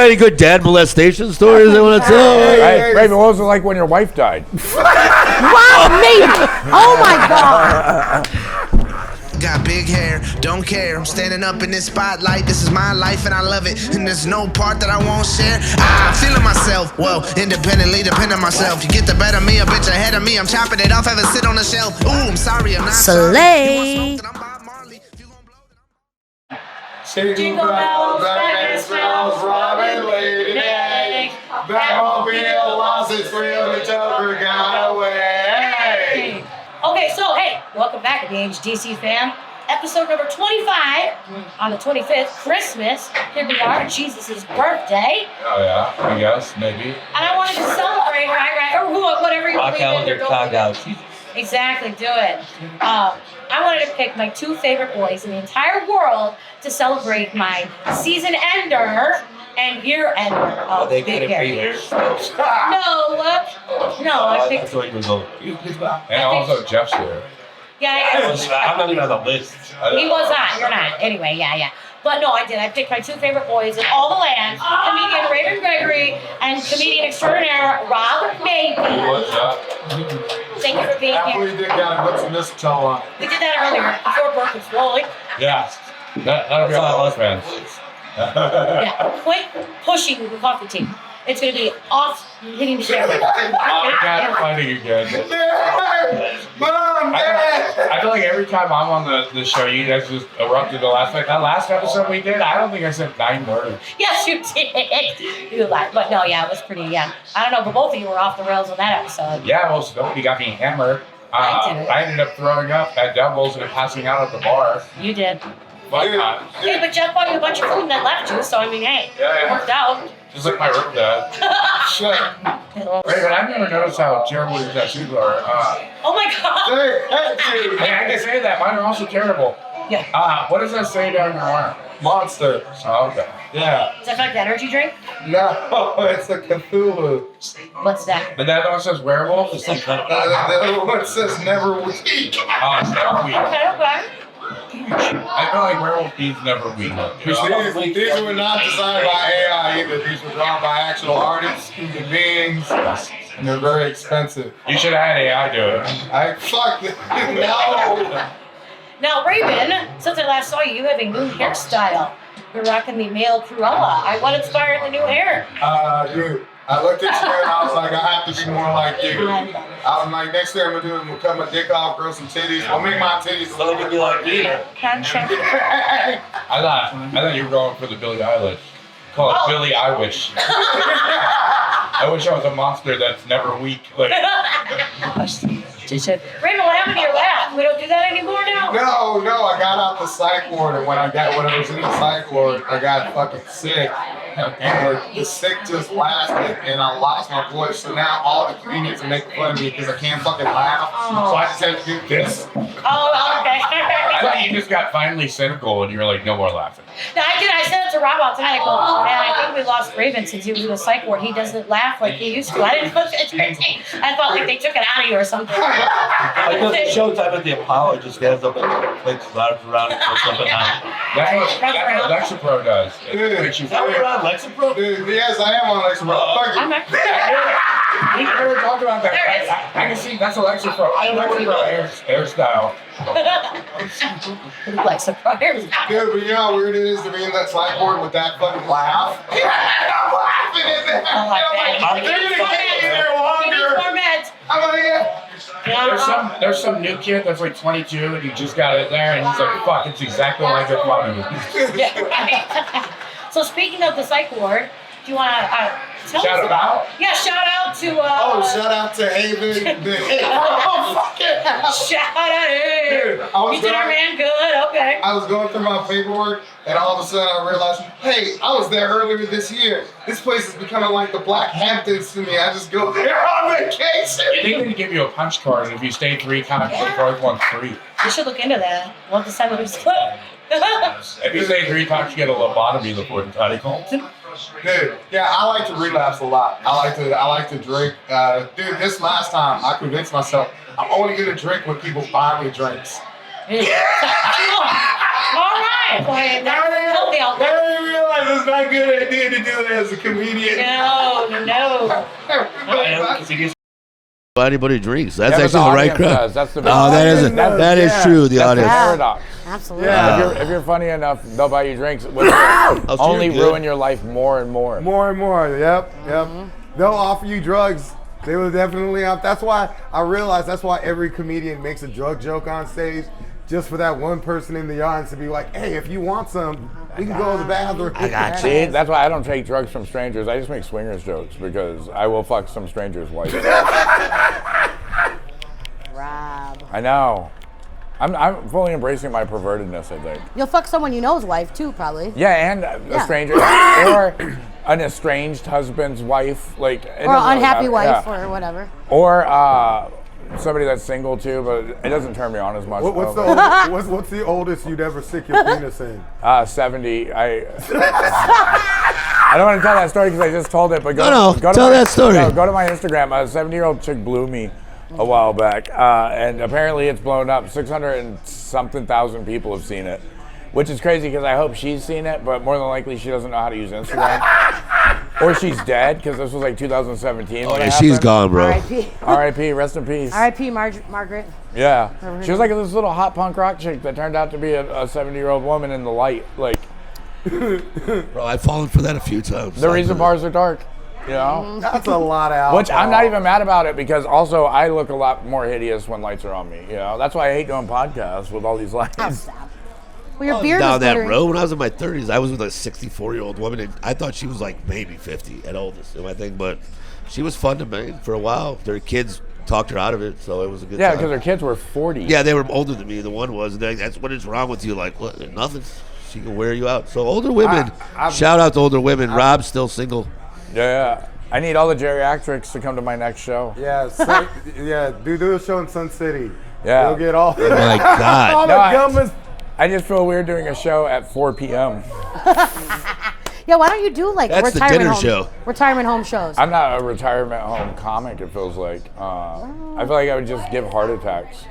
got any good dad molestation stories they want to tell? Hey, Raven, what was it like when your wife died? Wow, maybe. Oh my God. Got big hair, don't care. I'm standing up in this spotlight. This is my life and I love it. And there's no part that I won't share. I'm feeling myself, well, independently dependent on myself. You get the better me, a bitch ahead of me. I'm chopping it off, have it sit on the shelf. Ooh, I'm sorry, I'm not Slay. Jingle bells, Vegas bells, Robin, Lady Day. Batmobile lost its wheel, the Joker got away. Okay, so hey, welcome back, BHDC fam. Episode number 25 on the 25th, Christmas. Here we are, Jesus' birthday. Oh yeah, I guess maybe. And I wanted to celebrate, right, or whatever you Rock out with your cock out. Exactly, do it. I wanted to pick my two favorite boys in the entire world to celebrate my season ender and year ender of They Big couldn't Hair. be here. No, I picked. That's what he was on. And also Jeff's here. I'm not even on the list. He was not. You're not. Anyway, yeah. But no, I did. I picked my two favorite boys in all the land: comedian Raven Gregory and comedian extraordinaire Rob Maybe. What's up? Thank you for being After here. we did that, put some mistletoe on. We did that earlier before Burke was rolling. Yeah. That'll be all us fans. Yeah, quit pushing the coffee table. It's gonna be off hitting the camera. I got fighting again. Mom, Dad! I feel like every time I'm on the show, you guys just erupted the last night. That last episode we did, I don't think I said 9 words. Yes, you did. You lied, but no, yeah, it was pretty. Yeah, I don't know, but both of you were off the rails on that episode. Yeah, well, nobody got me hammered. I did. I ended up throwing up at Devil's and passing out at the bar. You did. But not. Hey, but Jeff bought you a bunch of food and then left you, so I mean, hey, Yeah. it worked out. Just like my room dad. Shit. Raven, I've never noticed how terrible your tattoos are. Oh my God. Hey, I can say that. Mine are also terrible. Yeah. What does that say down your arm? Monster. Oh, okay. Yeah. Is that like the energy drink? No, it's a Cthulhu. What's that? But that one says werewolf? It's like, The other one says never weak. oh, it's never weak. Okay. I feel like werewolf means never weak. These were not designed by AI either. These were drawn by actual artists, human beings, and they're very expensive. You should have had AI do it. I fuck it. No. Now, Raven, since I last saw you, you have a new hairstyle. You're rocking the male Cruella. What inspired the new hair? Dude, I looked at you and I was like, I have to be more like you. I was like, next thing I'm gonna do is I'm gonna cut my dick off, grow some titties. I'll make my titties a little bit like me. I thought you were going for the Billie Eilish. Call it Billie I wish. I wish I was a monster that's never weak. Like, She said, Raven, what happened to your laugh? We don't do that anymore now? No, I got out the psych ward, and when I was in the psych ward, I got fucking sick. And the sick just lasted, and I lost my voice. So now all the comedians are making fun of me because I can't fucking laugh. So I just have to do this. Oh, okay. I thought you just got finally cynical and you were like, no more laughing. No, I did. I said it to Rob out tonight. I go, man, I think we lost Raven since he was in the psych ward. He doesn't laugh like he used to. I didn't know it's crazy. I felt like they took it out of you or something. Like the showtime at the Apollo, just gets up and clicks around and puts something on. That's what Lexapro does. It makes you Is that what you're on, Lexapro? Dude, yes, I am on Lexapro. Fuck I'm you. not. We never talked about that. There it is. I can see that's a Lexapro. Lexapro hairstyle. Like surprise. Dude, but you know how weird it is to be in that psych ward with that fucking laugh? I'm laughing in there. Oh, my God. They're gonna keep me there longer. More meds. I'm like, There's some new kid that's like 22 and he just got in there and he's like, fuck, it's exactly like the plot movie. Yeah, right. So speaking of the psych ward, do you want to tell Shout us him out? Yeah, shout out to. shout out to Haven. Oh, fuck it. Shout out, hey. Dude, I was You did our going- man good. Okay. I was going through my paperwork, and all of a sudden I realized, hey, I was there earlier this year. This place is becoming like the Black Hamptons to me. I just go there on vacation. You think they'd give you a punch card and if you stay 3 times, the fourth one's free. You should look into that. We'll have to send them If you stay 3 times, you get a lobotomy the fourth time. Dude, yeah, I like to relapse a lot. I like to drink. Dude, this last time I convinced myself I'm only gonna drink when people buy me drinks. right. Boy, that's healthy out there. I didn't realize it's not a good idea to do that as a comedian. No. Anybody drinks. That's Yeah, but actually the right crowd. does. That's the That is true. The That's the audience. paradox. Absolutely. Yeah, if you're funny enough, they'll buy you drinks. Which only ruin your life more and more. More and more. Yep. They'll offer you drugs. They will definitely. That's why I realized. That's why every comedian makes a drug joke on stage, just for that one person in the audience to be like, "Hey, if you want some, we can go to the bathroom." I got you. See, that's why I don't take drugs from strangers. I just make swingers jokes because I will fuck some stranger's wife. Rob. I know. I'm fully embracing my pervertedness, I think. You'll fuck someone you know's wife too, probably. Yeah, and a stranger or an estranged husband's wife, like it Or doesn't really unhappy matter. wife or whatever. Or somebody that's single too, but it doesn't turn me on as much. What's the oldest you'd ever stick your penis in? 70. I don't want to tell that story because I just told it, but No, tell that story. No, go to my Instagram. A 70-year-old chick blew me a while back, and apparently it's blown up. 600 and something thousand people have seen it, which is crazy because I hope she's seen it, but more than likely she doesn't know how to use Instagram. Or she's dead because this was like 2017. Oh, yeah, she's gone, bro. R.I.P. R.I.P. Rest in peace. R.I.P. Margaret. Yeah, she was like this little hot punk rock chick that turned out to be a 70-year-old woman in the light. Like, Bro, I've fallen for that a few times. the reason bars are dark. You know? That's a lot of alcohol. Which I'm not even mad about it because also I look a lot more hideous when lights are on me. You know, that's why I hate doing podcasts with all these lights. Oh, stop. Well, your beard down is that glittering. road when I was in my 30s. I was with a 64-year-old woman, and I thought she was like maybe 50 at oldest in my thing, but she was fun to me for a while. Their kids talked her out of it, so it was a good Yeah, time. because her kids were 40. Yeah, they were older than me. The one was. And that's what is wrong with you. Like, what? Nothing. She can wear you out. So older women. Shout out to older women. Rob's still single. Yeah. I need all the geriatrics to come to my next show. Yeah, do a show in Sun City. Yeah. You'll get all. Oh my God. all the gummers. I just feel weird doing a show at 4 p.m. Yeah, why don't you do like That's the retirement dinner home, show. retirement home shows? I'm not a retirement home comic, it feels like. I feel like I would just give heart attacks.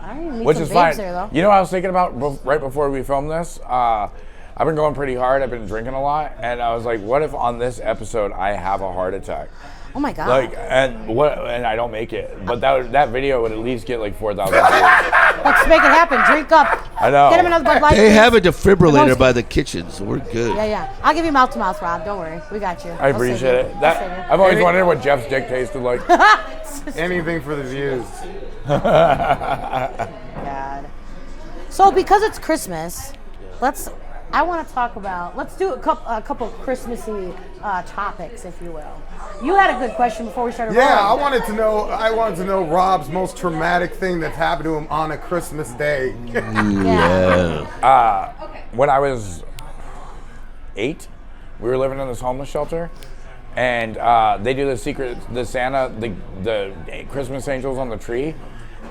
I need Which some is babes fine. there, though. You know what I was thinking about right before we filmed this? I've been going pretty hard. I've been drinking a lot, and I was like, "What if on this episode I have a heart attack?" Oh my God. Like, and I don't make it, but that video would at least get like 4,000 views. Let's make it happen. Drink up. I know. Get him another Bud Light. They please. have a defibrillator by the kitchen, so we're good. Yeah. I'll give you mouth to mouth, Rob. Don't worry. We got you. I appreciate it. I've always wondered what Jeff's dick tasted like. Anything for the views. God. So because it's Christmas, let's do a couple Christmassy topics, if you will. You had a good question before we started. Yeah, I rolling. wanted to know Rob's most traumatic thing that's happened to him on a Christmas day. Yeah. When I was 8, we were living in this homeless shelter, and they do the Santa, the Christmas angels on the tree,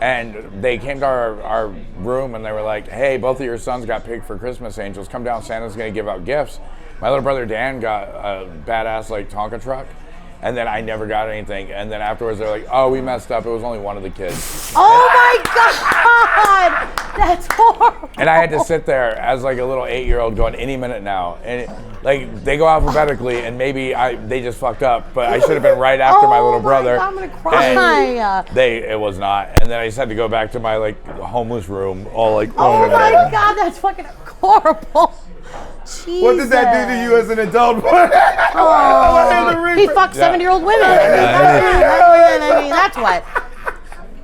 and they came to our room and they were like, "Hey, both of your sons got picked for Christmas angels. Come down, Santa's gonna give out gifts." My little brother Dan got a badass like Tonka truck. And then I never got anything. And then afterwards, they're like, "Oh, we messed up. It was only one of the kids." Oh my God! That's horrible. And I had to sit there as like a little 8-year-old going, "Any minute now." And like they go alphabetically, and maybe they just fucked up, but I should have been right after my little brother. God, I'm gonna cry. It was not. And then I just had to go back to my like homeless room, all like. Oh my God, that's fucking horrible. Jesus. What did that do to you as an adult? He fucked 70-year-old women. I mean, that's what.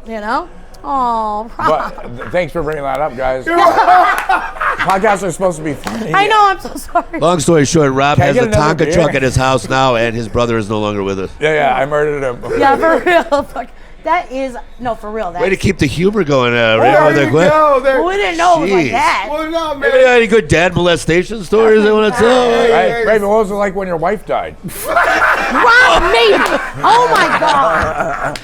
You know? Oh, But thanks for bringing that up, guys. Podcasts are supposed to be funny. I know, I'm so sorry. Long story short, Rob Can I has get a another Tonka beer? truck at his house now, and his brother is no longer with us. Yeah, I murdered him. Yeah, for real. Fuck. That is, no, for real. Way to keep the humor going, There Rick. you go. We didn't know it was like Jeez. that. Well, no, Maybe man. any good dad molestation stories they want to tell? Right, but what was it like when your wife died? Rob made it. Oh my God.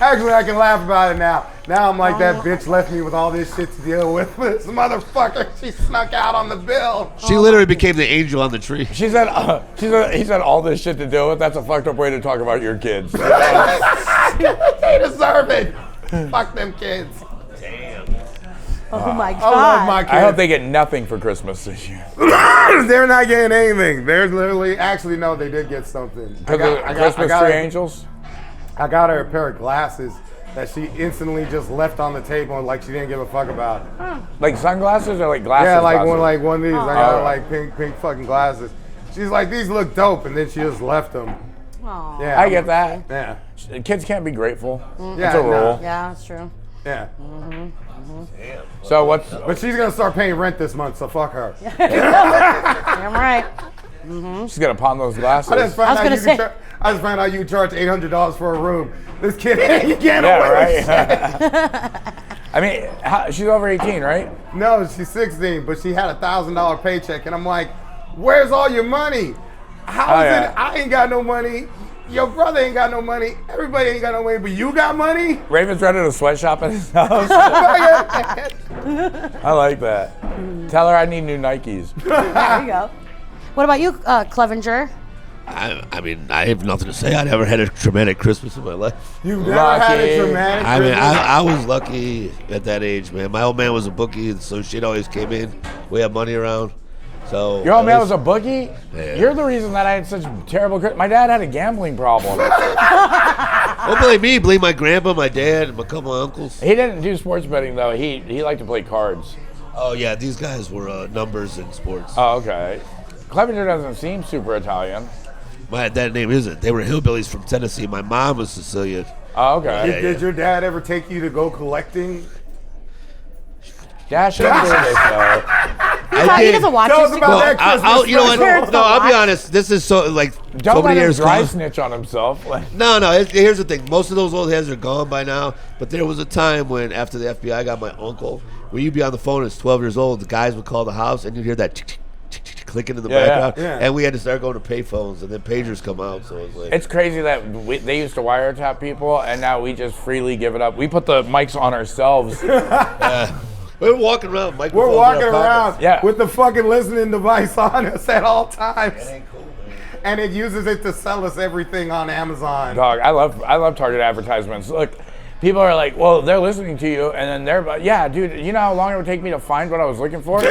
Actually, I can laugh about it now. Now I'm like, that bitch left me with all this shit to deal with. This motherfucker, she snuck out on the bill. She literally became the angel on the tree. He said all this shit to deal with. That's a fucked up way to talk about your kids. They deserve it. Fuck them kids. Oh my God. I love my kids. I hope they get nothing for Christmas this year. They're not getting anything. They're literally, actually, no, they did get something. Christmas tree angels? I got her a pair of glasses that she instantly just left on the table and like she didn't give a fuck about. Like sunglasses or like glasses? Yeah, glasses? one of these. I got her like pink fucking glasses. She's like, these look dope, and then she just left them. Aw. Yeah, I get that. Yeah. Kids can't be grateful. Yeah, It's a rule. Yeah, that's true. Yeah. So what's... But she's gonna start paying rent this month, so fuck her. Damn right. She's going to pawn those glasses. I just found I was gonna I just found out you charge $800 for a room. This kid ain't getting Yeah, away with right? I mean, she's over 18, right? No, she's 16, but she had a $1,000 paycheck, and I'm like, where's all your money? How is it I ain't got no money? Your brother ain't got no money. Everybody ain't got no money, but you got money? Raven's rented a sweatshop at his house. I like that. Tell her I need new Nikes. There you go. What about you, Clevenger? I mean, I have nothing to say. I never had a traumatic Christmas in my life. You've never had a traumatic I mean, Christmas? I was lucky at that age, man. My old man was a bookie, so shit always came in. We had money around. So Your old man was a bookie? Yeah. You're the reason that I had such terrible Christmas. My dad had a gambling problem. Don't blame me. Blame my grandpa, my dad, and a couple of uncles. He didn't do sports betting, though. He liked to play cards. Oh, yeah. These guys were numbers in sports. Oh, okay. Clevenger doesn't seem super Italian. That name isn't. They were hillbillies from Tennessee. My mom was Sicilian. Oh, okay. Did your dad ever take you to go collecting? Dash into this, though. He doesn't watch Tell this. us about that Christmas you know what? Parents No, don't I'll be watch. honest. This is so like Don't so let many him years dry gone. snitch on himself. No. Here's the thing. Most of those old heads are gone by now. But there was a time when, after the FBI got my uncle, where you'd be on the phone at 12 years old, the guys would call the house, and you'd hear that tick, tick, tick, tick, tick, clicking in the background. Yeah. And we had to start going to payphones, and then pagers come out. So it was like, It's crazy that they used to wiretap people, and now we just freely give it up. We put the mics on ourselves. we're walking around. We're microphones in walking our pockets. around Yeah. with the fucking listening device on us at all times. That ain't cool, man. And it uses it to sell us everything on Amazon. Dog, I love targeted advertisements. Look, people are like, well, they're listening to you, and then they're like, yeah, dude, you know how long it would take me to find what I was looking for?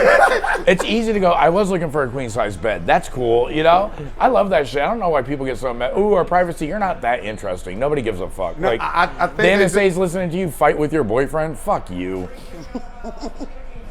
It's easy to go, I was looking for a queen-size bed. That's cool, you know? I love that shit. I don't know why people get so mad. Ooh, our privacy, you're not that interesting. Nobody gives a fuck. No, like, I think the it's NSA's listening to you fight with your boyfriend? Fuck you.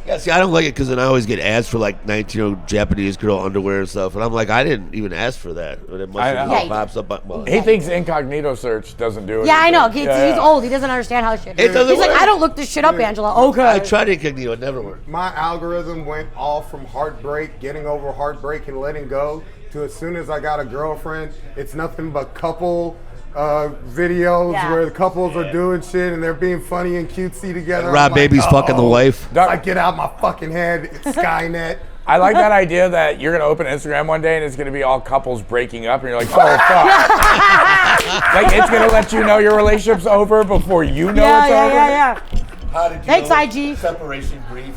Yeah, see, I don't like it because then I always get ads for like 19-year-old Japanese girl underwear and stuff, and I'm like, I didn't even ask for that. But it must I have know. just pops up. Well, He thinks incognito search doesn't do it. Yeah, I know. He's old. He doesn't understand how shit. It doesn't He's like, work. I don't look this shit up, Angela. Okay. I tried incognito, it never worked. My algorithm went all from heartbreak, getting over heartbreak and letting go, to as soon as I got a girlfriend, it's nothing but couple videos Yeah. where the couples are doing shit and they're being funny and cutesy together. Rob I'm Baby's like, fucking the oh. wife. Dog, I get out my fucking head. It's Skynet. I like that idea that you're gonna open Instagram one day and it's gonna be all couples breaking up, and you're like, oh fuck. Like it's gonna let you know your relationship's over before you know it's over. Yeah. How did you Thanks, know IG. Separation grief.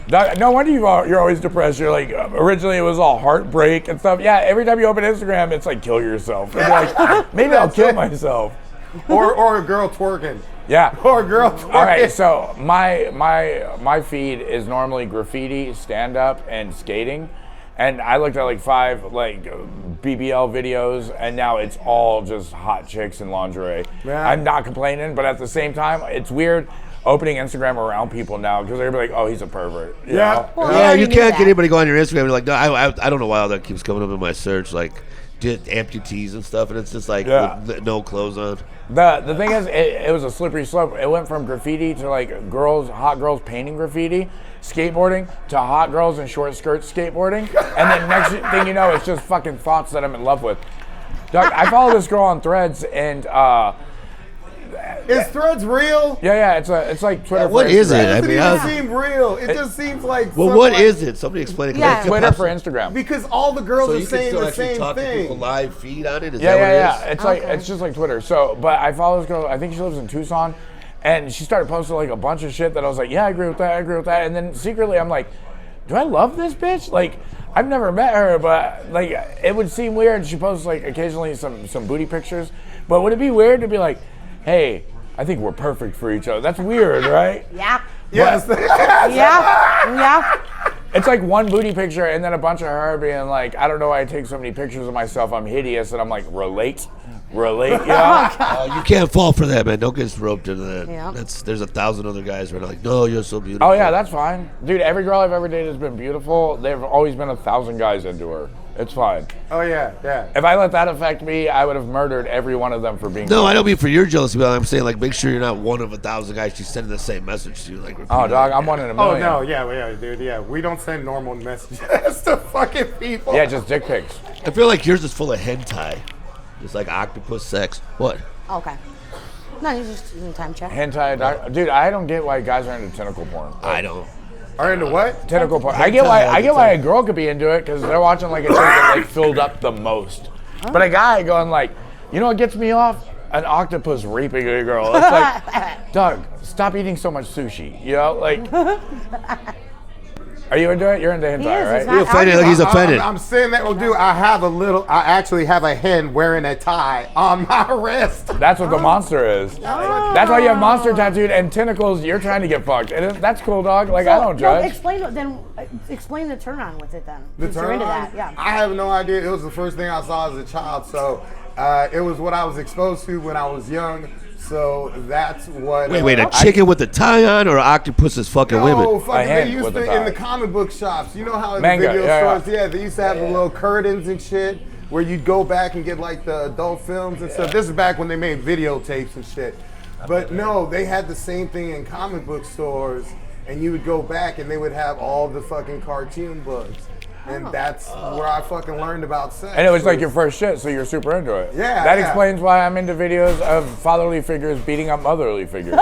No wonder you're always depressed. You're like, originally it was all heartbreak and stuff. Yeah, every time you open Instagram, it's like kill yourself. And you're like, maybe I'll kill myself. or a girl twerking. Yeah. Or a girl twerking. All right, so my feed is normally graffiti, stand-up, and skating. And I looked at like 5 BBL videos, and now it's all just hot chicks in lingerie. Yeah. I'm not complaining, but at the same time, it's weird opening Instagram around people now because they're gonna be like, oh, he's a pervert. You know? Well, we Yeah, already you knew can't that. get anybody go on your Instagram and be like, no, I don't know why all that keeps coming up in my search, like just amputees and stuff, and it's just like Yeah. with no clothes on. The thing is, it was a slippery slope. It went from graffiti to like hot girls painting graffiti, skateboarding, to hot girls in short skirts skateboarding, and then next thing you know, it's just fucking thoughts that I'm in love with. Doug, I follow this girl on Threads, and Is Threads real? yeah, it's like Twitter. What for is it? Instagram. It doesn't I mean, even how's- seem real. It just seems like Well, some, what like- is it? Somebody explain it. Yeah. Twitter for Instagram. Because all the girls So are you can saying still the actually same talk to people thing. live feed on it? Is Yeah, that what yeah. it is? It's like Okay. it's just like Twitter. So, but I follow this girl. I think she lives in Tucson, and she started posting like a bunch of shit that I was like, yeah, I agree with that. I agree with that. And then secretly, I'm like, do I love this bitch? Like, I've never met her, but like, it would seem weird. She posts like occasionally some booty pictures, but would it be weird to be like, hey, I think we're perfect for each other. That's weird, right? Yeah. Yes. Yeah. It's like one booty picture and then a bunch of her being like, I don't know why I take so many pictures of myself. I'm hideous. And I'm like, relate, yeah. You can't fall for that, man. Don't get roped into that. Yeah. There's 1,000 other guys who are like, no, you're so beautiful. Oh, yeah, that's fine. Dude, every girl I've ever dated has been beautiful. There've always been 1,000 guys into her. It's fine. Oh, yeah. If I let that affect me, I would have murdered every one of them for being No, I don't mean for your jealousy, but I'm saying, like, make sure you're not one of 1,000 guys she's sending the same message to. Like, Oh, dog, I'm one in a Oh, million. no, yeah, dude, yeah. We don't send normal messages to fucking people. Yeah, just dick pics. I feel like yours is full of hentai. Just like octopus sex. What? Okay. No, you just time check. Hentai, dude, I don't get why guys are into tentacle porn. I don't. Are into what? Tentacle porn. I get why a girl could be into it because they're watching like a chick that like filled up the most. But a guy going like, you know what gets me off? An octopus raping a girl. It's like, Doug, stop eating so much sushi. You know, like. Are you into it? You're into hentai, right? He's offended. Like he's offended. I'm saying that. Well, dude, I actually have a hen wearing a tie on my wrist. That's what the monster is. That's why you have monster tattooed and tentacles. You're trying to get fucked. And that's cool, dog. Like, I don't judge. Explain the turn on with it then. The Since you're turn into on? that, yeah. I have no idea. It was the first thing I saw as a child, so it was what I was exposed to when I was young. So that's what. Wait, a chicken with a tie on or octopuses fucking women? No, fucking, hen they used with a to tie. in the comic book shops. You know how in Manga, the video yeah. stores, they used to have the little curtains and shit where you'd go back and get like the adult films and stuff. This is back when they made videotapes and shit. But no, they had the same thing in comic book stores, and you would go back and they would have all the fucking cartoon books. And that's where I fucking learned about sex. And it was like your first shit, so you're super into it. Yeah, That yeah. explains why I'm into videos of fatherly figures beating up motherly figures.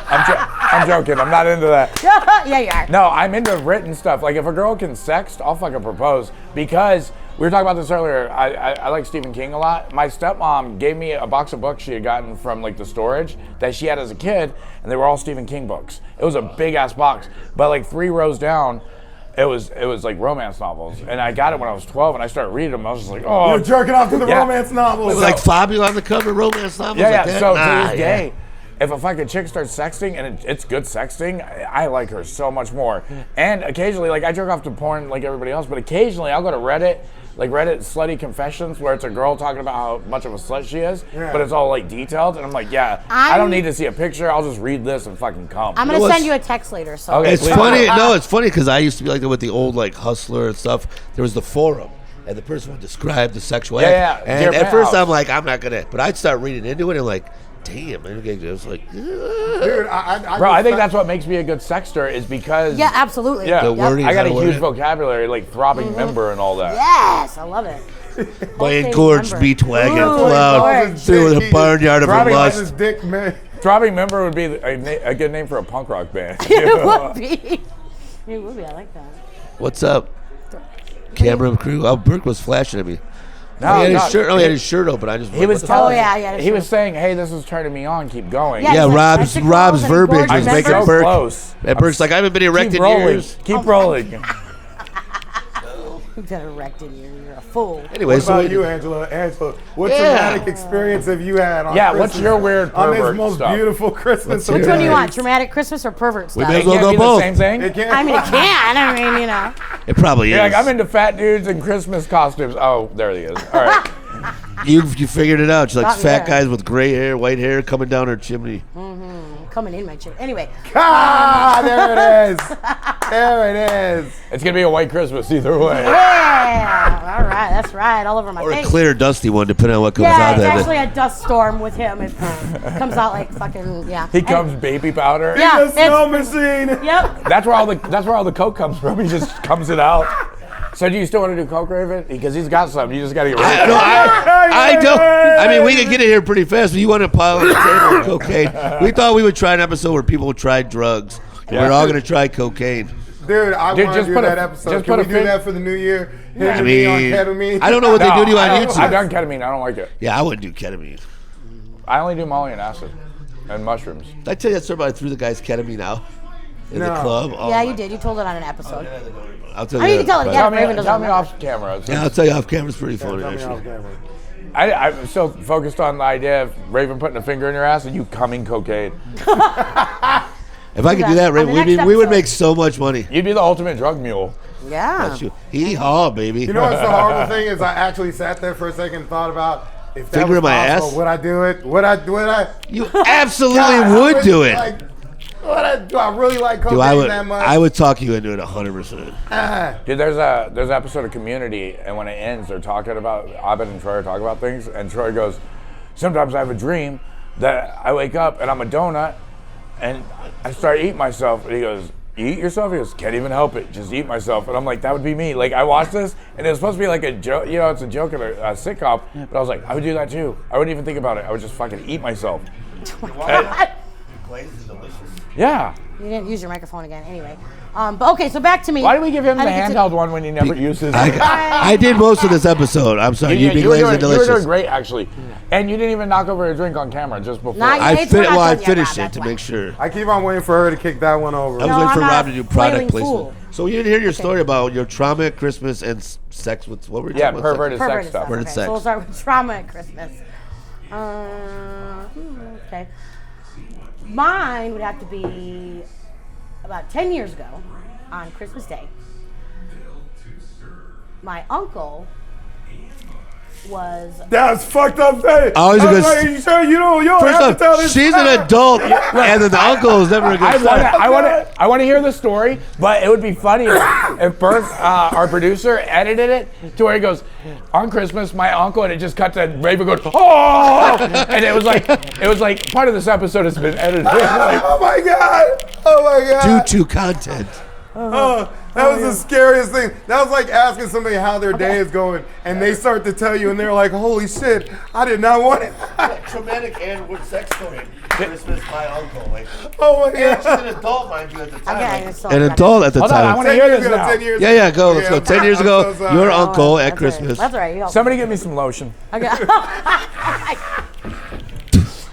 I'm joking. I'm not into that. Yeah, you are. No, I'm into written stuff. Like if a girl can sext, I'll fucking propose. Because we were talking about this earlier. I like Stephen King a lot. My stepmom gave me a box of books she had gotten from like the storage that she had as a kid, and they were all Stephen King books. It was a big ass box, but like 3 rows down. It was like romance novels, and I got it when I was 12, and I started reading them. I was just like, oh, You're jerking off to the Yeah. romance novels. It was like Fabio on the cover, romance novels. yeah. Like that? So Nah, to this day, if a fucking chick starts sexting and it's good sexting, I like her so much more. And occasionally, like I jerk off to porn like everybody else, but occasionally I'll go to Reddit. Like Reddit slutty confessions where it's a girl talking about how much of a slut she is, but it's all like detailed, and I'm like, yeah, I don't need to see a picture. I'll just read this and fucking come. I'm going to send you a text later. So. Okay. It's Please. funny. No, it's funny because I used to be like that with the old like Hustler and stuff. There was the forum, and the person would describe the sexual act. Yeah. And Dear at first pals. I'm like, I'm not gonna. But I'd start reading into it and like, damn, man, it's like, Dude, I think that's what makes me a good sexter is because Yeah, absolutely. Yeah. The wording. I got a how to huge word it. vocabulary, like throbbing member and all that. Yes, I love it. My engorged meat wagon Ooh, cloud engorged. through the barnyard of her Throbbing That's lust. his dick, man. Throbbing member would be a good name for a punk rock band. It would be. It would be. I like that. What's up, camera crew? Oh, Burke was flashing at me. No, he had no, his shirt. He had his shirt open. I just. He was what the telling. Oh, yeah, He was saying, "Hey, this is turning me on. Keep going." Yeah. Yeah, He's like, Rob's testicles and verbiage engorged was I'm making so Burke. close. And Burke's like, I haven't been erect Keep in rolling. years. Keep rolling. You've got erected. You're a fool. Anyway, What so about you, Angela? Angela, what Yeah. traumatic experience have you had on Yeah, Christmas, what's your weird on this pervert most stuff? beautiful Christmas? Let's Which hear one do you it. want? Traumatic Christmas or pervert We stuff? may as It well can't go be both. the same thing. It can't. I mean, it can. I mean, you know. It probably You're is. like, I'm into fat dudes and Christmas costumes. Oh, there he is. All right. You figured it out. She's like Got me fat there. guys with gray hair, white hair coming down her chimney. Coming in my chair. Anyway. Ah, there it is. There it is. It's gonna be a white Christmas either way. Yeah. All right. That's right. All over my Or a face. clear, dusty one, depending on what comes Yeah, out it's of actually it. a dust storm with him. It comes out like fucking, yeah. He comes baby powder. Yeah. The snow machine. Yep. That's where all the coke comes from. He just comes it out. So do you still want to do coke, Raven? Because he's got some. You just got to get rid of it. I don't. I mean, we can get it here pretty fast, but you want to pile on the table with cocaine. We thought we would try an episode where people tried drugs. Yeah. We're all going to try cocaine. Dude, I Dude, want just to do put a- that episode. just Can put we a do fin- that for the new year? I on mean, ketamine? I don't know what they do on I've YouTube. done ketamine. I don't like it. Yeah, I wouldn't do ketamine. I only do Molly and acid and mushrooms. Did I tell you that story about I threw the guy's ketamine out in the No. club? Oh, Yeah, my- you did. You told it on an episode. I'll tell I you. mean, you can tell it but- again. Tell Raven me, doesn't tell me remember. off camera. Yeah, I'll tell you off camera. It's pretty funny, Tell me off actually. camera. I'm still focused on the idea of Raven putting a finger in your ass and you coming cocaine. If I could do that, Ray, On the next we would episode. make so much money. You'd be the ultimate drug mule. Yeah. Hee-haw, baby. You know what's the horrible thing is I actually sat there for a second and thought about if that Finger was in my possible, ass? would I do it? Would I? You absolutely God, would do it. Like, do I really like cocaine Dude, that much? I would talk you into it 100%. Dude, there's an episode of Community, and when it ends, they're talking about, Abed and Troy are talking about things, and Troy goes, sometimes I have a dream that I wake up and I'm a donut, and I start eating myself, and he goes, you eat yourself? He goes, can't even help it, just eat myself. And I'm like, that would be me. Like, I watched this, and it was supposed to be like a joke, you know, it's a joke in a sitcom, but I was like, I would do that too. I wouldn't even think about it. I would just fucking eat myself. Yeah. You didn't use your microphone again. Anyway. But okay, so back to me. Why do we give him the I think it's handheld one when he never uses it? I did most of this episode. I'm sorry. You'd be you were lazy and doing, you were doing delicious. great, actually. And you didn't even knock over a drink on camera just before. Not I It's not done yet, finished Rob, it to that's make why. sure. I keep on waiting for her to kick that one over. I was No, waiting for I'm not Rob to do product flailing placement. fool. So you didn't hear your story about your trauma at Christmas and sex with what were you Yeah, talking about? perverted sex Perverted stuff. Perverted Okay, sex. so we'll start with trauma at Christmas. Okay. Mine would have to be about 10 years ago on Christmas Day. My uncle was That's fucked up thing. I was gonna like, you sure you don't First have to tell off, this she's an adult, and then the uncle is never a good I want to hear the story, but it would be funny if Bert, our producer, edited it to where he goes, on Christmas, my uncle, and it just cut to Raven going, oh, and it was like part of this episode has been edited. Like, Oh my god. due to content. Oh, that was the scariest thing. That was like asking somebody how their day is going, and they start to tell you, and they're like, "Holy shit, I did not want it." Traumatic and with sex story. Christmas, my uncle. Like, Oh my god. she's an adult, mind you, at the time. Okay, I saw An that. adult at the Hold on, I time. want to hear this now. 10 years Yeah, yeah, go. Let's go. 10 years I'm ago, so sorry. your Oh, uncle at That's Christmas. All right. That's all right. You help. Somebody get me some lotion. Okay.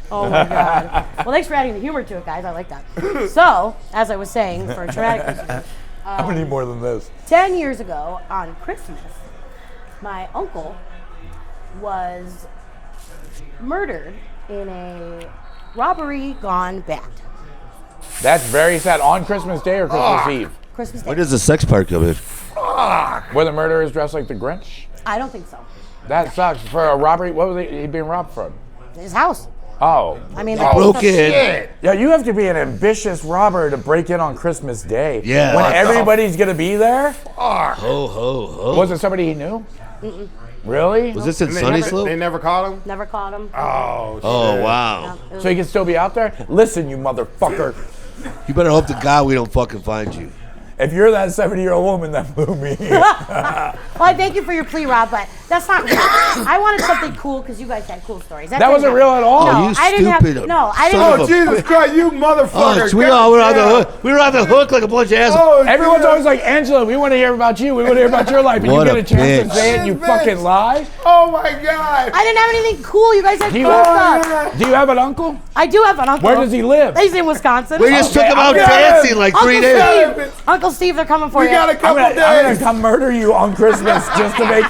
Oh my god. Well, thanks for adding the humor to it, guys. I like that. So, as I was saying, for a traumatic Christmas, I'm gonna need more than this. 10 years ago on Christmas, my uncle was murdered in a robbery gone bad. That's very sad. On Christmas Day or Christmas Eve, Christmas Day. When does the sex part come in? where the murderer is dressed like the Grinch. I don't think so. That sucks. For a robbery, what was he being robbed from? His house. Oh. I mean, Broke in. Yeah, you have to be an ambitious robber to break in on Christmas Day. Yeah. When What the everybody's gonna be there. Ho, ho, ho. Was it somebody he knew? Really? Was this in They Sunny never, Slope? they never caught him. never caught him. Oh, Oh, shit. wow. So he can still be out there? Listen, you motherfucker. You better hope to God we don't fucking find you. If you're that 70-year-old woman that blew me. Well, I thank you for your plea, Rob, but that's not real. I wanted something cool because you guys had cool stories. That wasn't real at all? No, Oh, you I didn't stupid have. No, I son didn't. of Oh, Jesus Christ, you motherfucker. Oh, we all were on the hook. We were on the hook like a bunch of assholes. Oh, Everyone's shit. always like, Angela, we want to hear about you. We want to hear about your life. And What you get a a chance bitch. to say it, you Bitch. fucking lie. Oh my God. I didn't have anything cool. You guys had Do you, cool stuff. do you have an uncle? I do have an uncle. Where does he live? He's in Wisconsin. We just took him out I'm dancing like Uncle 3 days. Steve. Uncle Steve, they're coming for We you. got a I'm couple gonna days. come murder you on Christmas just to make.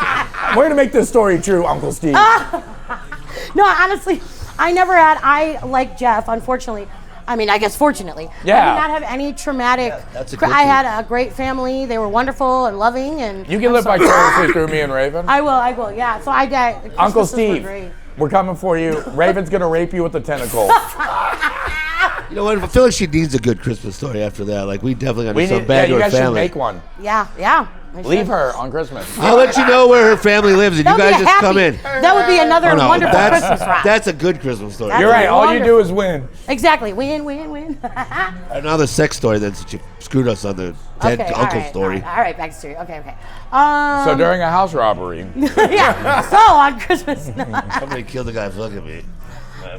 We're gonna make this story true, Uncle Steve. No, honestly, I never had. I like Jeff. Unfortunately, I mean, I guess fortunately, Yeah. I did not have any traumatic. that's a good I thing. had a great family. They were wonderful and loving, and You can live vicariously through me and Raven. I will. Yeah. So I did. Uncle Christmases were Steve, great. we're coming for you. Raven's gonna rape you with the tentacle. You know what? I feel like she needs a good Christmas story after that. Like, we definitely got to do something bad you to her guys should family. make one. Yeah. I Leave should. her on Christmas. I'll let you know where her family lives, and That you would guys be just happy. come in. That would be another Oh, no, wonderful Christmas ride. that's a good Christmas story. That's You're right. All you do wonderful. is win. Exactly. Win. Another sex story then, since you screwed us on the dead Okay, uncle all right, story. All right, back to story. Okay. So during a house robbery, Yeah. So on Christmas. Somebody killed the guy fucking me.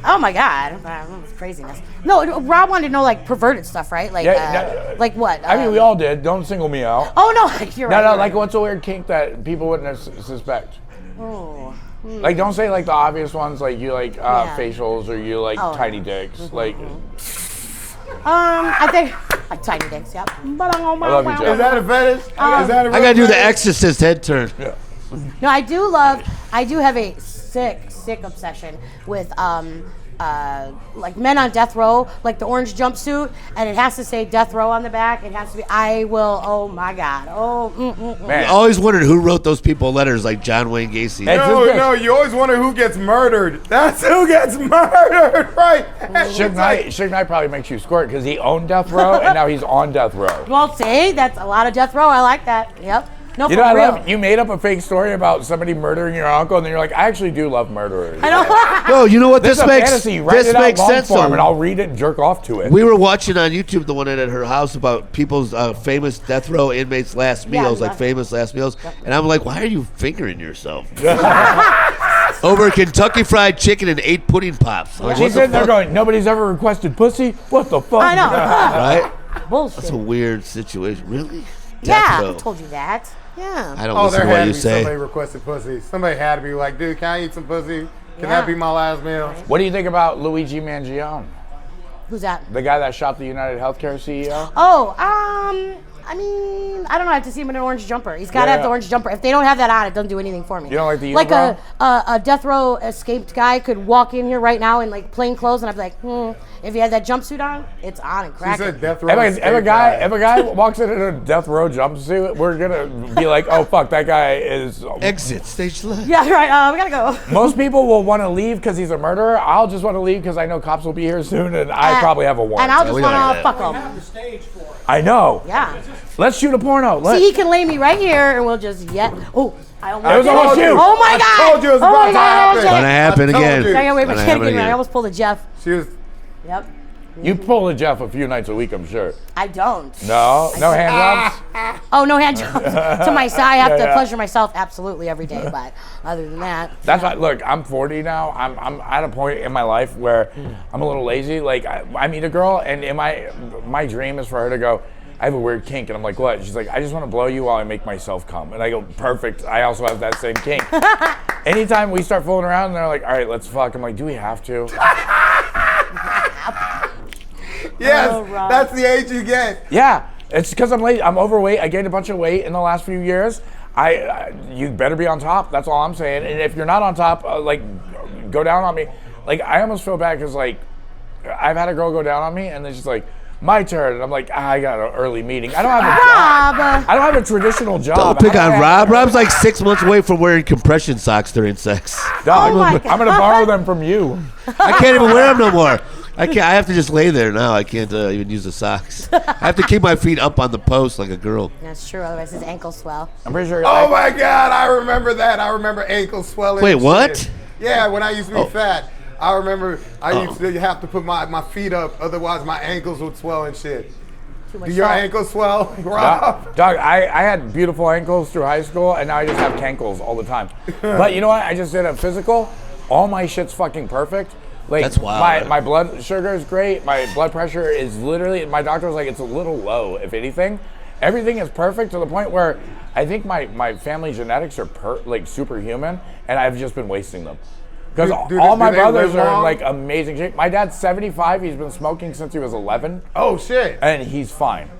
Oh my God, that's craziness. No, Rob wanted to know like perverted stuff, right? Like, like what? I mean, we all did. Don't single me out. Oh no, you're right. No, you're like right. what's a weird kink that people wouldn't suspect? Oh. Like, don't say like the obvious ones, like you like Yeah. facials or you like Oh. tiny dicks. Like, I think like tiny dicks. Yep. I love you, Jeff. Is that a fetish? Is that a I gotta do real the fetish? Exorcist head turn. No, I do have a sick obsession with like men on death row, like the orange jumpsuit, and it has to say death row on the back. It has to be, I will, oh my God. Man. I always wondered who wrote those people letters like John Wayne Gacy. No, you always wonder who gets murdered. That's who gets murdered, right? Suge Knight probably makes you squirt because he owned death row and now he's on death row. Well, see, that's a lot of death row. I like that. Yep. No, you know, I love you made up a fake story about somebody murdering your uncle, and then you're like, I actually do love murderers. I know. No, you know what? This makes fantasy. Write this it makes out long sense. Form, and I'll read it and jerk off to it. We were watching on YouTube the one night at her house about people's famous death row inmates' last meals, like famous last meals, and I'm like, why are you fingering yourself? Over Kentucky Fried Chicken and 8 pudding pops. Like, she's sitting there going, nobody's ever requested pussy? What the fuck? I know. Right? Bullshit. That's a weird situation. Really? Yeah, I told you that. Yeah. I don't listen to what you say. Somebody requested pussy. Somebody had to be like, dude, can I eat some pussy? Can that be my last meal? What do you think about Luigi Mangione? Who's that? The guy that shot the United Healthcare CEO? Oh, I mean, I don't know. I have to see him in an orange jumper. He's got to have the orange jumper. If they don't have that on, it doesn't do anything for me. You don't like the Like unibrow? a death row escaped guy could walk in here right now in like plain clothes, and I'd be like, if he had that jumpsuit on, it's on and cracking. She said death row. If a guy walks in a death row jumpsuit, we're gonna be like, oh fuck, that guy is exit stage left. Yeah, right. We gotta go. Most people will want to leave because he's a murderer. I'll just want to leave because I know cops will be here soon, and I probably have a warrant. And I'll just want to fuck him. I know. Yeah. Let's shoot a porno. See, he can lay me right here, and we'll just Oh, I almost. It was almost you. Oh my God! I told you it was about to happen. Gonna happen again. I almost pulled a Jeff. She was. Yep. You pull a Jeff a few nights a week, I'm sure. I don't. No hand jobs? Oh, no hand jobs. To my side, I have to pleasure myself absolutely every day, but other than that. That's why, look, I'm 40 now. I'm at a point in my life where I'm a little lazy. Like, I meet a girl, and in my dream is for her to go, I have a weird kink. And I'm like, what? She's like, I just want to blow you while I make myself come. And I go, perfect. I also have that same kink. Anytime we start fooling around, and they're like, all right, let's fuck. I'm like, do we have to? Yes, that's the age you get. Yeah, it's because I'm late. I'm overweight. I gained a bunch of weight in the last few years. You better be on top. That's all I'm saying. And if you're not on top, like, go down on me. Like, I almost feel bad because, like, I've had a girl go down on me, and then she's like, my turn. And I'm like, I got an early meeting. I don't have a job. I don't have a traditional job. Don't pick on Rob. Rob's like 6 months away from wearing compression socks during sex. Dog, I'm going to borrow them from you. I can't even wear them no more. I have to just lay there now. I can't even use the socks. I have to keep my feet up on the post like a girl. That's true. Otherwise, his ankles swell. I'm pretty sure. Oh my God, I remember that. I remember ankles swelling. Wait, what? Yeah, when I used to be fat, I remember I used to have to put my feet up, otherwise my ankles would swell and shit. Do your ankles swell, Rob? Dog, I had beautiful ankles through high school, and now I just have cankles all the time. But you know what? I just did a physical. All my shit's fucking perfect. Like, that's wild. My blood sugar is great. My blood pressure is literally, my doctor was like, it's a little low, if anything. Everything is perfect to the point where I think my family genetics are like superhuman, and I've just been wasting them. Because all my brothers are like amazing shape. My dad's 75. He's been smoking since he was 11. Oh, shit. And he's fine.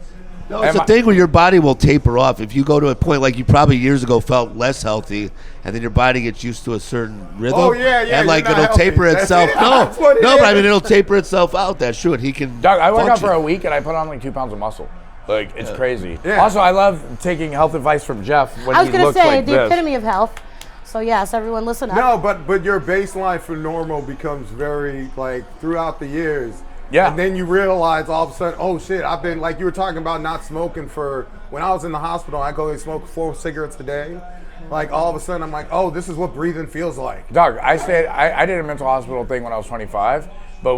No, it's a thing where your body will taper off. If you go to a point like you probably years ago felt less healthy, and then your body gets used to a certain rhythm. Oh, yeah. And like it'll taper itself. But I mean, it'll taper itself out. That's true. And he can. Dog, I work out for a week, and I put on like 2 pounds of muscle. Like, it's crazy. Yeah. Also, I love taking health advice from Jeff when I was he going to looks say, like the this. epitome of health. So, yes, everyone listen up. No, but your baseline for normal becomes very, like, throughout the years. Yeah. And then you realize all of a sudden, oh, shit, I've been, like you were talking about not smoking for, when I was in the hospital, I go and smoke 4 cigarettes a day. Like, all of a sudden, I'm like, oh, this is what breathing feels like. Dog, I did a mental hospital thing when I was 25, but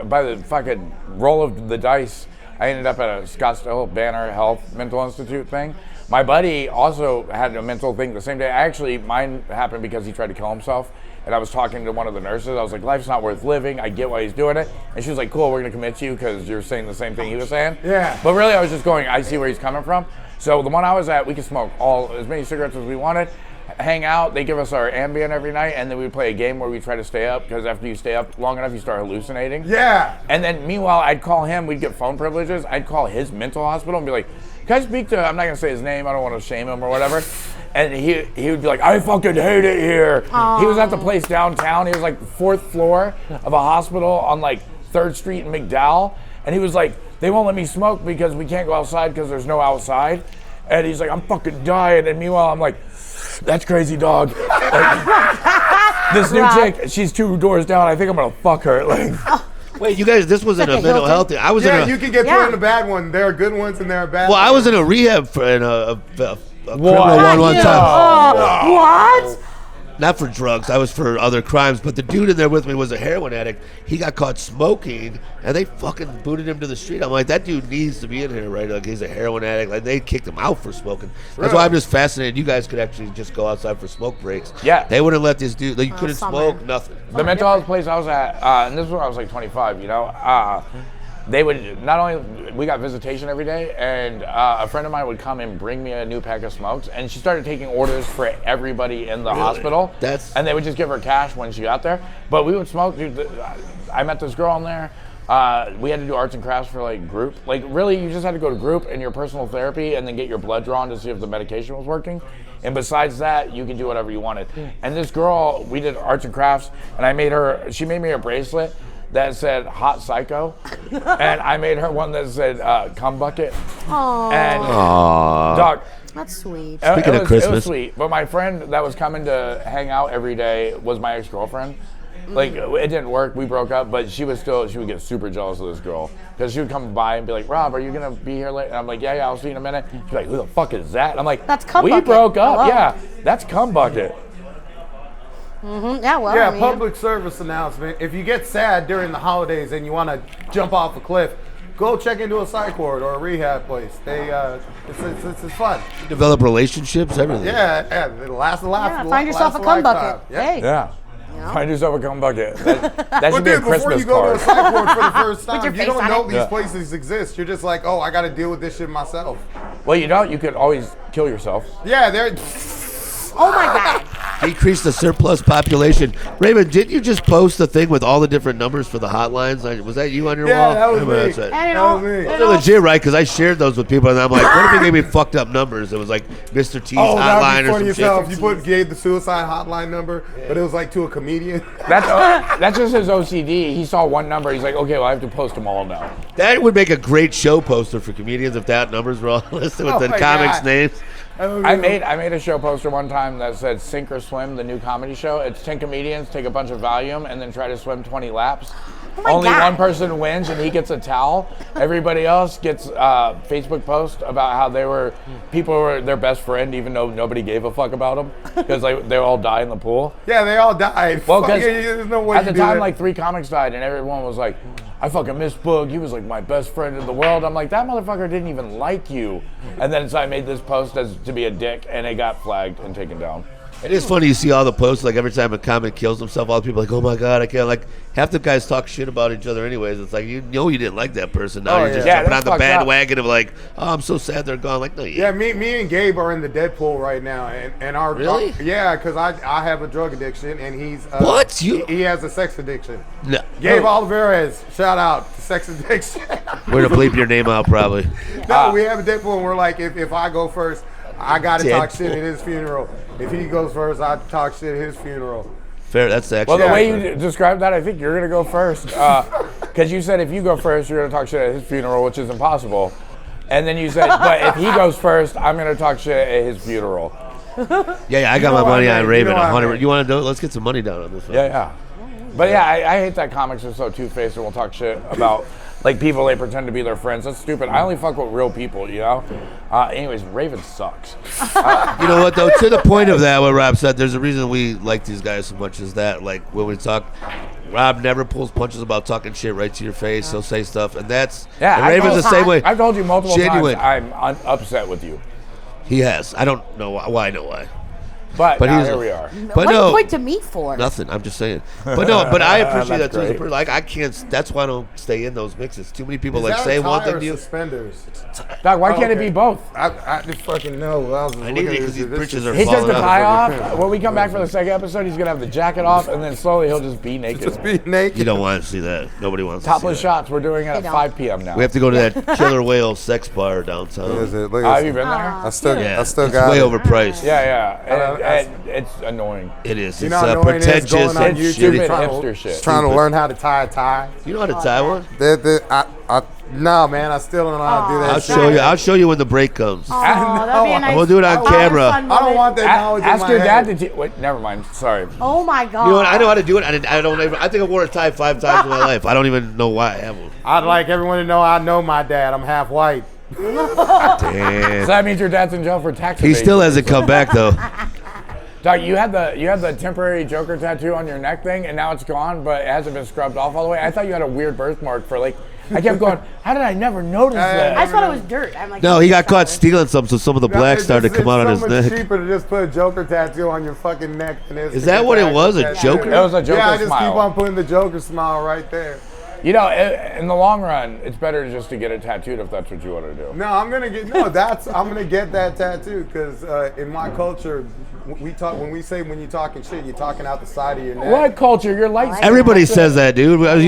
by the fucking roll of the dice, I ended up at a Scottsdale Banner Health Mental Institute thing. My buddy also had a mental thing the same day. Mine happened because he tried to kill himself. And I was talking to one of the nurses. I was like, life's not worth living. I get why he's doing it. And she was like, cool, we're going to commit you because you're saying the same thing he was saying. Yeah. But really, I was just going, I see where he's coming from. So the one I was at, we could smoke as many cigarettes as we wanted, hang out. They give us our Ambien every night. And then we play a game where we try to stay up. Because after you stay up long enough, you start hallucinating. Yeah. And then meanwhile, I'd call him. We'd get phone privileges. I'd call his mental hospital and be like, Can I speak to, I'm not going to say his name, I don't want to shame him or whatever. And he would be like, I fucking hate it here. He was at the place downtown. He was like 4th floor of a hospital on like 3rd Street in McDowell. And he was like, they won't let me smoke because we can't go outside because there's no outside. And he's like, I'm fucking dying. And meanwhile, I'm like, that's crazy, dog. Like, this new chick, she's 2 doors down. I think I'm going to fuck her. Like, Wait, you guys, this wasn't a mental health thing. I was in a, you can get thrown in a bad one. There are good ones and there are bad ones. well, I was in a rehab for a criminal What? one time. Oh, what? Not for drugs, I was for other crimes. But the dude in there with me was a heroin addict. He got caught smoking, and they fucking booted him to the street. I'm like, that dude needs to be in here, right? Like, he's a heroin addict. Like, they kicked him out for smoking. That's why I'm just fascinated. You guys could actually just go outside for smoke breaks. Yeah. They wouldn't let this dude, like, you couldn't summer. smoke, nothing. the mental health place I was at, and this is when I was like 25, you know, they would not only, we got visitation every day, and a friend of mine would come and bring me a new pack of smokes, and she started taking orders for everybody in the hospital. And they would just give her cash when she got there. But we would smoke. Dude, I met this girl in there. We had to do arts and crafts for like group. Like really, you just had to go to group and your personal therapy, and then get your blood drawn to see if the medication was working. And besides that, you can do whatever you wanted. And this girl, we did arts and crafts, and she made me a bracelet that said Hot Psycho, and I made her one that said Cum Bucket. Aww. And dog, That's sweet. Speaking of it Christmas. was sweet. But my friend that was coming to hang out every day was my ex-girlfriend. Like, it didn't work, we broke up, but she would get super jealous of this girl. Because she would come by and be like, Rob, are you going to be here later? And I'm like, yeah, I'll see you in a minute. She's like, who the fuck is that? And I'm like, That's Cum we Bucket. broke up, Hello. yeah. That's Cum Bucket. Yeah, well, Yeah, I mean, public service announcement. If you get sad during the holidays and you want to jump off a cliff, go check into a psych ward or a rehab place. It's fun. Develop relationships, everything. Yeah, it'll last a life. yeah, find yourself a cum bucket. Hey. Yeah. know? Find yourself a cum bucket. That But should be a dude, before Christmas you go to a card. psych ward for the first time, your you face don't on know it. these Yeah. places exist. You're just like, oh, I got to deal with this shit myself. Well, you know, you could always kill yourself. Yeah, they're. Oh my God. Decrease the surplus population. Raymond, didn't you just post the thing with all the different numbers for the hotlines? Was that you on your Yeah, wall? that was Yeah, me. that's it. And it That all, was me. it They're all- legit, right? Because I shared those with people, and I'm like, what if he gave me fucked up numbers? It was like Mr. T's Oh, that hotline would be or funny some as shit. hell if you gave the suicide hotline number, but it was like to a comedian. That's just his OCD. He saw one number. He's like, okay, well, I have to post them all now. That would make a great show poster for comedians if that numbers were all listed with Oh the my comics' God. names. I made a show poster one time that said Sink or Swim, the new comedy show. It's 10 comedians take a bunch of Valium and then try to swim 20 laps. my Only God. one person wins and he gets a towel. Everybody else gets Facebook post about how people were their best friend even though nobody gave a fuck about them because they all die in the pool. Yeah, they all died. Well, Fuck, because there's no way at you the do time, that. like 3 comics died, and everyone was like, I fucking miss Boog. He was like my best friend in the world. I'm like, that motherfucker didn't even like you. And then so I made this post as to be a dick, and it got flagged and taken down. It is funny you see all the posts, like every time a comic kills himself, all the people are like, oh my God, I can't. Like, half the guys talk shit about each other anyways. It's like, you know you didn't like that person. Now Oh, you're just yeah. jumping Yeah, on the that's fucked up. bandwagon of like, oh, I'm so sad they're gone. Like, no, Yeah, me and Gabe are in the Deadpool right now, and our Really? yeah, because I have a drug addiction and he's What? he has a sex addiction. No. Gabe Olivares, shout out to sex addiction. We're going to bleep your name out probably. No, we have a Deadpool and we're like, if I go first, I gotta talk Deadpool. shit at his funeral. If he goes first, I talk shit at his funeral. Fair, that's actually. Well, the way you described that, I think you're gonna go first, because you said if you go first, you're gonna talk shit at his funeral, which is impossible. And then you said, but if he goes first, I'm gonna talk shit at his funeral. Yeah, I got know my what money I on mean. Raven. You know what I 100. mean. You want to do it? Let's get some money down on this one. Yeah. But yeah, I hate that comics are so two-faced and will talk shit about like people they pretend to be their friends. That's stupid. I only fuck with real people, you know? Anyways, Raven sucks. You know what, though? To the point of that, what Rob said, there's a reason we like these guys so much is that, like, when we talk, Rob never pulls punches about talking shit right to your face. He'll say stuff, and that's... Yeah, and Raven's the same way. I've told you multiple Genuine. times I'm upset with you. He has. I don't know why. Well, I know why. But now he's here we are. But what do you no, point to me for? nothing. I'm just saying. But no, but I appreciate that That's too. as a great. person. Like I can't. That's why I don't stay in those mixes. Too many people Is like that say a one tie thing or to you. suspenders? Doc, why can't it Okay. be both? I just fucking know. I need it because these britches are He took falling the out. tie off. When we come back for the second episode, he's going to have the jacket off, and then slowly he'll just be naked. Just be naked. You don't want to see that. Nobody wants Topless to see that. shots. We're doing it at don't. 5 p.m. now. We have to go to that Killer Whale sex bar downtown. Look at this. Have you been there? I still Yeah, got it's way it. overpriced. Yeah. don't- And it's annoying. It is. You It's know how annoying it is pretentious going on and It's YouTube stupid shitty. trying hipster to, shit. trying to Stupid. learn how to tie a tie. You know how to tie one? No, man, I still don't know how to do that. I'll shit. show you. I'll show you when the break comes. Oh, that'd be a nice. We'll do it on camera. fun I don't moment. want that knowledge in Ask my your head. dad to wait, never mind. Sorry. Oh my god. You know what? I know how to do it. I don't even. I think I wore a tie 5 times in my life. I don't even know why I have one. I'd like everyone to know I know my dad. I'm half white. So Damn. that means your dad's in jail for tax He evasion. still hasn't come back though. Doc, you had the temporary Joker tattoo on your neck thing, and now it's gone, but it hasn't been scrubbed off all the way. I thought you had a weird birthmark for like. I kept going. How did I never notice that? I just thought it was dirt. I'm like, No, he got caught stealing some, so some of the black started to come out on his It's so much neck. cheaper to just put a Joker tattoo on your fucking neck than it is. Is to that get what the it was, actual a tattoo. Joker? It was a Joker Yeah, I just smile. keep on putting the Joker smile right there. You know, in the long run, it's better just to get it tattooed if that's what you want to do. No, I'm gonna get that tattoo because in my culture, we talk when you're talking shit, you're talking out the side of your neck. What culture? You're light. Everybody says that, dude. that's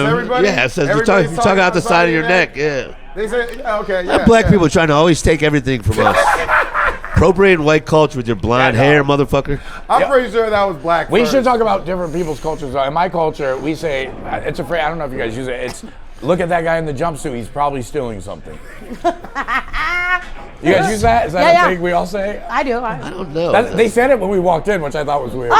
everybody? Yeah, it says you Everybody's talk out the side of your neck. Yeah. They say, yeah, okay, yeah. Black yeah. people are trying to always take everything from us. Appropriating white culture with your blonde Yeah, no. hair, motherfucker. I'm pretty sure that was black. We first. should talk about different people's cultures. Though. In my culture, we say it's a phrase. I don't know if you guys use it. It's look at that guy in the jumpsuit. He's probably stealing something. You guys use that? Is that Yeah, a thing we all say? I do. I don't know. They said it when we walked in, which I thought was weird.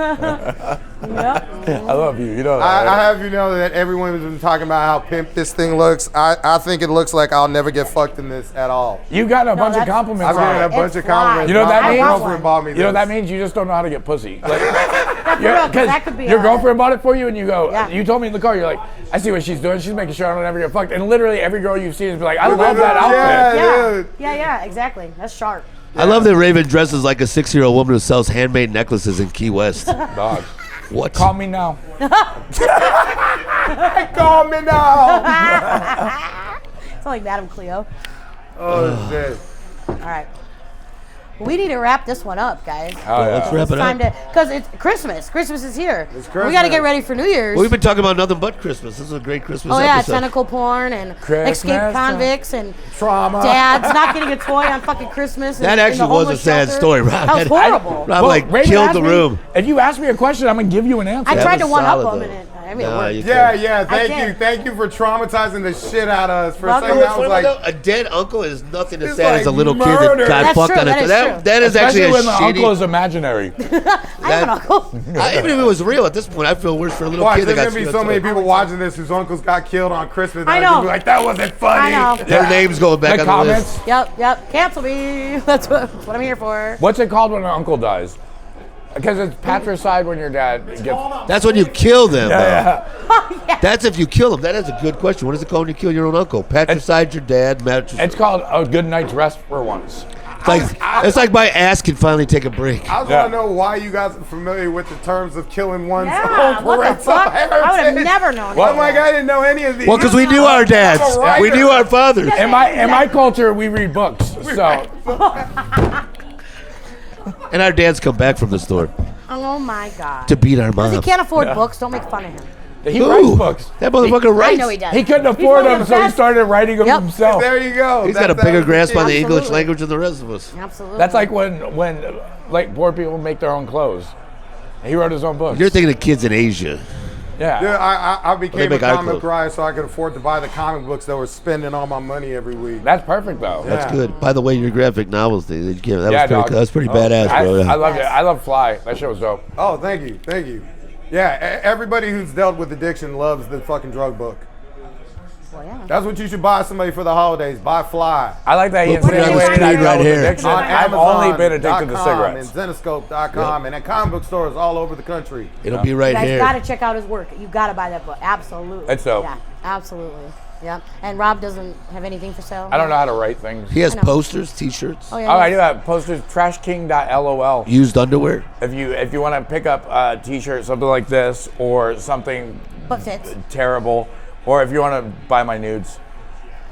I love you. You know that. I right? have you know that everyone has been talking about how pimp this thing looks. I think it looks like I'll never get fucked in this at all. You got a bunch of that's- compliments I've on gotten a it. bunch of It's compliments. You know what that My means? girlfriend bought me this. You know what that means? You just don't know how to get pussy. Like, For real, 'cause that could be your a- girlfriend bought it for you, and you go. Yeah. You told me in the car. You're like, I see what she's doing. She's making sure I don't ever get fucked. And literally every girl you've seen is be like, I love that outfit. Yeah, dude. Yeah, exactly. That's sharp. I love that Raven dresses like a 6-year-old woman who sells handmade necklaces in Key West. Dog. What? Call me now. Call me now. It's like Madam Cleo. Oh shit. All right. We need to wrap this one up, guys. Oh, yeah. Let's wrap It's it time up. to, because it's Christmas. Christmas is here. It's We got to Christmas. get ready for New Year's. Well, we've been talking about nothing but Christmas. This is a great Christmas Oh yeah, episode. tentacle porn and Christmas escaped convicts and Trauma. dads not getting a toy on fucking Christmas. That in the actually was a homeless sad shelter. story, Rob. That was That- horrible. Rob like Raven killed asked the me- room. If you ask me a question, I'm gonna give you an answer. I That tried to was one up solid, them, though. and I mean, it Nah, worked. you Yeah, can't. yeah. I did. Thank you for traumatizing the shit out of us. For a Welcome. second, You I know was what's funny, like, though? A dead uncle is nothing as It's sad as a like little kid murder. that got That's fucked true, on that it. is That, true. that is Especially actually a when the uncle shitty. is imaginary. I have an uncle. Even if it was real at this point, I feel worse for a little watch, kid that there's got gonna be screwed so up. many people watching this whose uncles got killed on Christmas. I and know. they'll be like, that wasn't funny. I know. Their names going back The on the comments. list. Yep. Cancel me. That's what I'm here for. What's it called when an uncle dies? Because it's patricide when your dad gets. That's when you kill them, though. Yeah. That's if you kill them. That is a good question. What is it called when you kill your own uncle? Patricide your dad. It's called a good night's rest for once. It's like my ass can finally take a break. I just Yeah. want to know why you guys are familiar with the terms of killing one's Yeah, own what the parental fuck? I would have heritage. never known. I'm like, I didn't know any of these. Well, because we knew our dads. I'm a writer. We knew our fathers. In my culture, we read books. So And our dads come back from the store Oh my god. to beat our Because he moms. can't afford books. Don't make fun of him. he writes books. That motherfucker I writes. know he does. He couldn't He's afford one of them, the so he best. started writing them Yep. himself. There you go. He's got a That's bigger the grasp on the kid. English Absolutely. language than the rest of us. Absolutely. That's like when like poor people make their own clothes. He wrote his own books. You're thinking of kids in Asia. Yeah. Dude, I became a make eye comic clothes. writer so I could afford to buy the comic books that were spending all my money every week. That's perfect though. That's Yeah. good. By the way, your graphic novels thing, that Yeah, was pretty, dog. that was pretty badass, I, bro. I Yeah. loved it. I love Fly. That shit was dope. Oh, thank you. Yeah, everybody who's dealt with addiction loves the fucking drug book. Well, yeah. That's what you should buy somebody for the holidays. Buy Fly. I like that he We'll put it on the insinuated screen I dealt right with here. addiction. On I've only been addicted to Amazon.com cigarettes. and Zenoscope.com and at comic book stores all over the country. It'll be You right guys here. got to check out his work. You got to buy that book. Absolutely. It's dope. Yeah, absolutely. Yeah. And Rob doesn't have anything for sale? I don't know how to write things. He has I know. posters, T-shirts, Oh, yeah. Oh, I do have posters. TrashKing.lol. used underwear. If you want to pick up a T-shirt, something like this, or something But fits. terrible, or if you want to buy my nudes.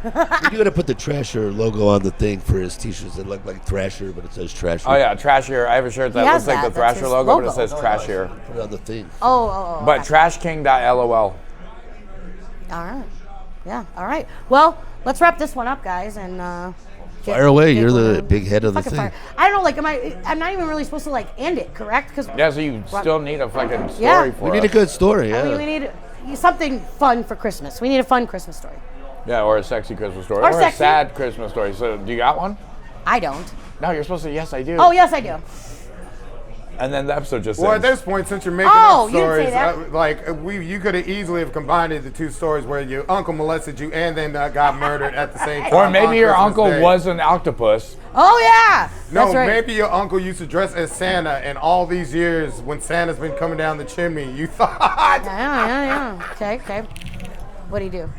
You gotta put the Trasher logo on the thing for his T-shirts. It look like Thrasher, but it says Trasher. Oh yeah, Trashier. I have a shirt that has looks like that. the That's Thrasher his logo, but it logo. says Trashier. Put it on the thing. Oh. But okay. TrashKing.lol. All right. Yeah. All right. Well, let's wrap this one up, guys, and Fire away. You're the big head of the fucking thing. fire. I don't know. Like, I'm not even really supposed to like end it, correct? Because Yeah, so you still need a fucking story Yeah. for We need a us. good story. I Yeah. mean, we need something fun for Christmas. We need a fun Christmas story. Yeah, or a sexy Christmas story, Or or a sexy. sad Christmas story. So, do you got one? I don't. No, you're supposed to. Yes, I do. Oh yes, I do. And then the episode just Well, at ends. this point, since you're making Oh, up you didn't say stories, that. you could have easily have combined the two stories where your uncle molested you and then got murdered at the same time. Or maybe on your Christmas uncle Day. was an octopus. Oh yeah. No, That's right. maybe your uncle used to dress as Santa, and all these years when Santa's been coming down the chimney, you thought. Yeah. Okay. What do you do?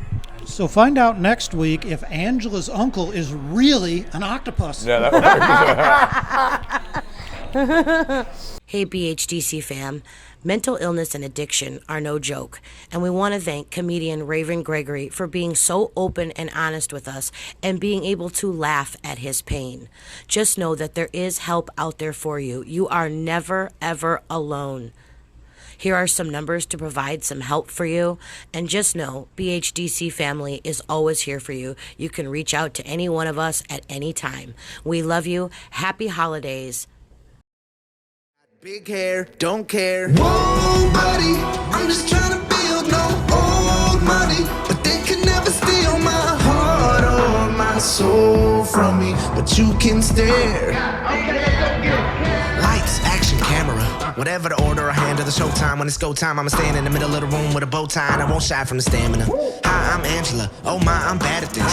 So find out next week if Angela's uncle is really an octopus. Yeah, that works. Hey BHDC fam, mental illness and addiction are no joke, and we want to thank comedian Raven Gregory for being so open and honest with us and being able to laugh at his pain. Just know that there is help out there for you. You are never, ever alone. Here are some numbers to provide some help for you. And just know, BHDC family is always here for you. You can reach out to any one of us at any time. We love you. Happy holidays. Big hair, don't care. Whoa, buddy, I'm just trying to build no old money, but they could never steal my heart or my soul from me. But you can stare. Lights, action, camera. Whatever the order, I handle the showtime. When it's go time, I'ma stand in the middle of the room with a bow tie, and I won't shy from the stamina. Hi, I'm Angela. Oh my, I'm bad at this.